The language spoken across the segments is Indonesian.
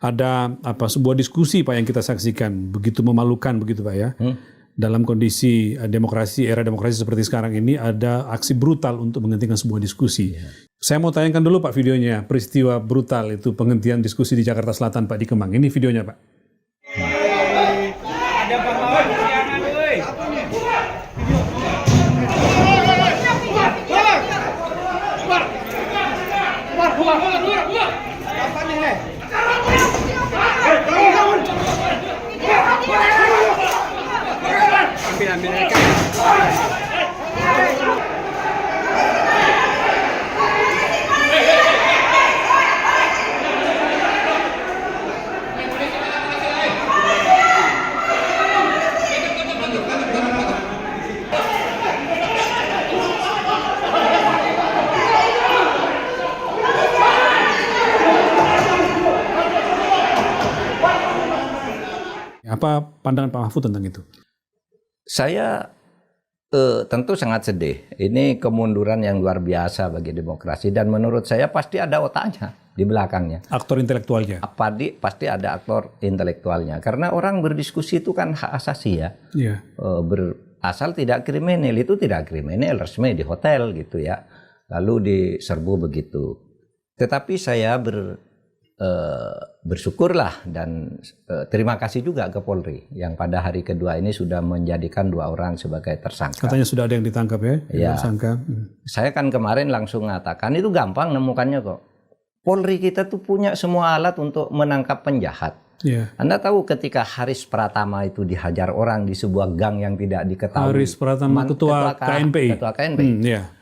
ada sebuah diskusi Pak yang kita saksikan, begitu memalukan begitu Pak ya. Dalam kondisi era demokrasi seperti sekarang ini ada aksi brutal untuk menghentikan sebuah diskusi. Saya mau tayangkan dulu Pak videonya, peristiwa brutal itu penghentian diskusi di Jakarta Selatan Pak, di Kemang. Ini videonya Pak. Ada pahlawan kesiangan woi. Keluar. Apa nih? Ambil mereka. Apa pandangan Pak Mahfud tentang itu? Saya tentu sangat sedih. Ini kemunduran yang luar biasa bagi demokrasi dan menurut saya pasti ada otaknya di belakangnya. Aktor intelektualnya. Pasti ada aktor intelektualnya. Karena orang berdiskusi itu kan hak asasi ya. Iya. Asal tidak kriminal, itu tidak kriminal, resmi di hotel gitu ya. Lalu diserbu begitu. Tetapi saya bersyukurlah dan terima kasih juga ke Polri yang pada hari kedua ini sudah menjadikan 2 orang sebagai tersangka. Katanya sudah ada yang ditangkap ya? Ya. Tersangka. Saya kan kemarin langsung mengatakan itu gampang nemukannya kok. Polri kita tuh punya semua alat untuk menangkap penjahat. Ya. Anda tahu ketika Haris Pratama itu dihajar orang di sebuah gang yang tidak diketahui. Haris Pratama ketua KNPI. Ketua KNPI. Ya.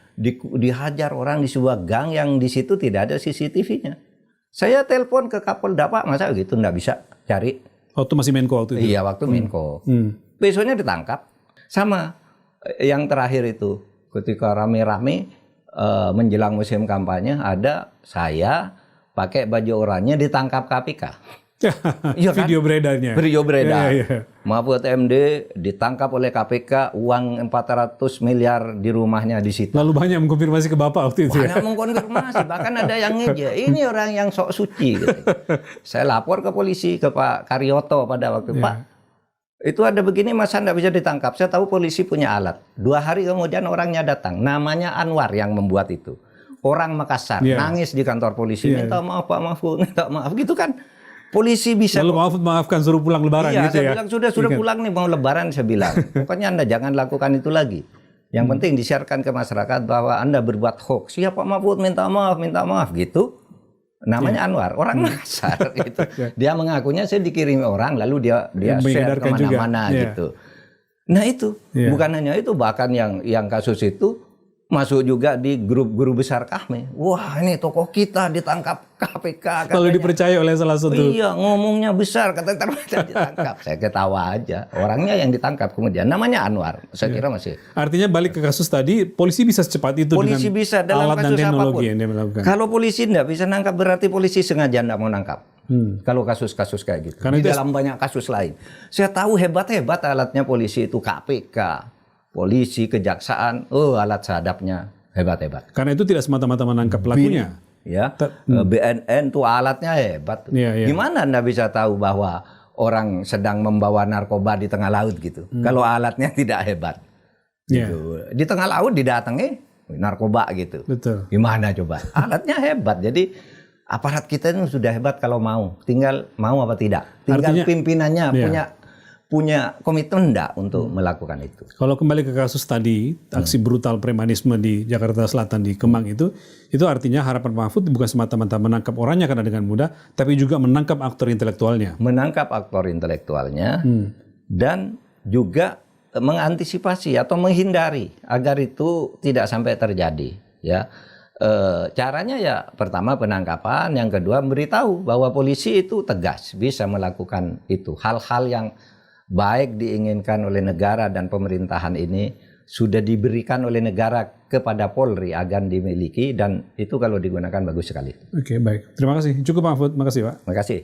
Dihajar orang di sebuah gang yang di situ tidak ada CCTV-nya. Saya telepon ke Kapolda, Pak, masa gitu nggak bisa cari? Waktu masih Menko waktu itu? Iya, waktu Menko. Besoknya ditangkap. Sama yang terakhir itu, ketika rame-rame menjelang musim kampanye, ada saya pakai baju oranye ditangkap KPK. Iya kan? Video beredarnya. Video beredar. Ya. Mahfud MD ditangkap oleh KPK, uang 400 miliar di rumahnya di situ. Lalu banyak mengkonfirmasi ke Bapak waktu itu banyak mengkonfirmasi, bahkan ada yang ngeje. Ini orang yang sok suci. Gitu. Saya lapor ke polisi, ke Pak Karyoto pada waktu, Pak, itu ada begini masa nggak bisa ditangkap. Saya tahu polisi punya alat. 2 hari kemudian orangnya datang, namanya Anwar yang membuat itu. Orang Makassar, nangis di kantor polisi, minta maaf Pak Mahfud, minta maaf gitu kan. Polisi bisa. Lalu maafkan suruh pulang lebaran gitu ya. Saya bilang sudah pulang nih, mau lebaran saya bilang. Pokoknya Anda jangan lakukan itu lagi. Yang penting disiarkan ke masyarakat bahwa Anda berbuat hoax. Ya Pak Mahfud minta maaf gitu. Namanya Anwar, orang Makassar gitu. Dia mengakunya saya dikirimi orang lalu dia share kemana-mana gitu. Nah itu, bukan hanya itu, bahkan yang kasus itu masuk juga di grup-grup besar kami. Wah, ini tokoh kita ditangkap KPK. Kalau dipercaya oleh salah satu. Iya, ngomongnya besar, kata ternyata ditangkap. Saya ketawa aja. Orangnya yang ditangkap kemudian namanya Anwar. Saya kira masih. Artinya balik ke kasus tadi, polisi bisa secepat itu polisi dengan bisa dalam alat dan kasus teknologi apapun. yang dia melakukan. Kalau polisi tidak bisa nangkap, berarti polisi sengaja tidak mau nangkap. Kalau kasus-kasus kayak gitu. Karena di dalam banyak kasus lain. Saya tahu hebat-hebat alatnya polisi itu, KPK. Polisi, kejaksaan, alat sadapnya hebat-hebat. Karena itu tidak semata-mata menangkap pelakunya. Ya, BNN tuh alatnya hebat. Gimana Anda bisa tahu bahwa orang sedang membawa narkoba di tengah laut gitu? Kalau alatnya tidak hebat. Gitu. Di tengah laut didatangi narkoba gitu. Betul. Gimana coba? Alatnya hebat. Jadi aparat kita ini sudah hebat kalau mau. Tinggal mau apa tidak. Tinggal pimpinannya punya komitmen enggak untuk melakukan itu. Kalau kembali ke kasus tadi, aksi brutal premanisme di Jakarta Selatan di Kemang itu artinya harapan Pak Mahfud bukan semata-mata menangkap orangnya karena dengan mudah, tapi juga menangkap aktor intelektualnya. Menangkap aktor intelektualnya dan juga mengantisipasi atau menghindari agar itu tidak sampai terjadi. Ya, caranya ya pertama penangkapan, yang kedua memberitahu bahwa polisi itu tegas bisa melakukan itu. Hal-hal yang baik diinginkan oleh negara dan pemerintahan ini sudah diberikan oleh negara kepada Polri agar dimiliki, dan itu kalau digunakan bagus sekali. Oke, baik. Terima kasih. Cukup Pak Mahfud. Makasih Pak. Terima kasih.